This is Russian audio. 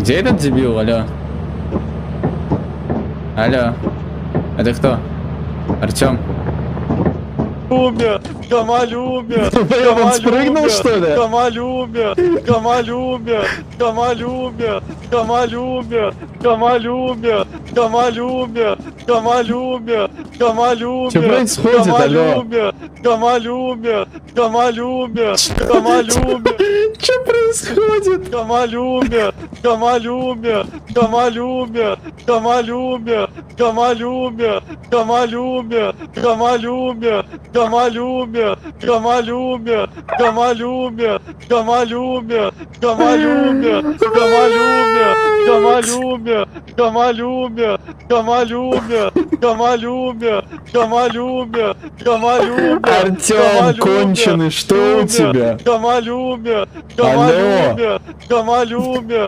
Где этот дебил? Алло. Алло. Это кто? Артем. Умер, Камаль умер, Он спрыгнул, что ли? Камаль умер, Камаль умер, Камаль умер, Камаль умер, Камаль умер, Камаль умер, Камаль умер, Камаль умер, Что происходит, Камаль алло? умер, Камаль умер, Камаль умер, Камаль умер. Что происходит? Камаль умер, Камаль умер, Камаль умер, Камаль умер, Камаль умер, Камаль умер, Камаль умер, Камаль умер, Камаль умер, Камаль умер, Камаль умер, Камаль умер, Камаль умер, Камаль умер, Камаль умер, Камаль умер, Камаль умер, Камаль умер, Камаль умер, Артем, конченый, что у тебя? Камаль умер, Камаль Алло. умер, Камаль умер.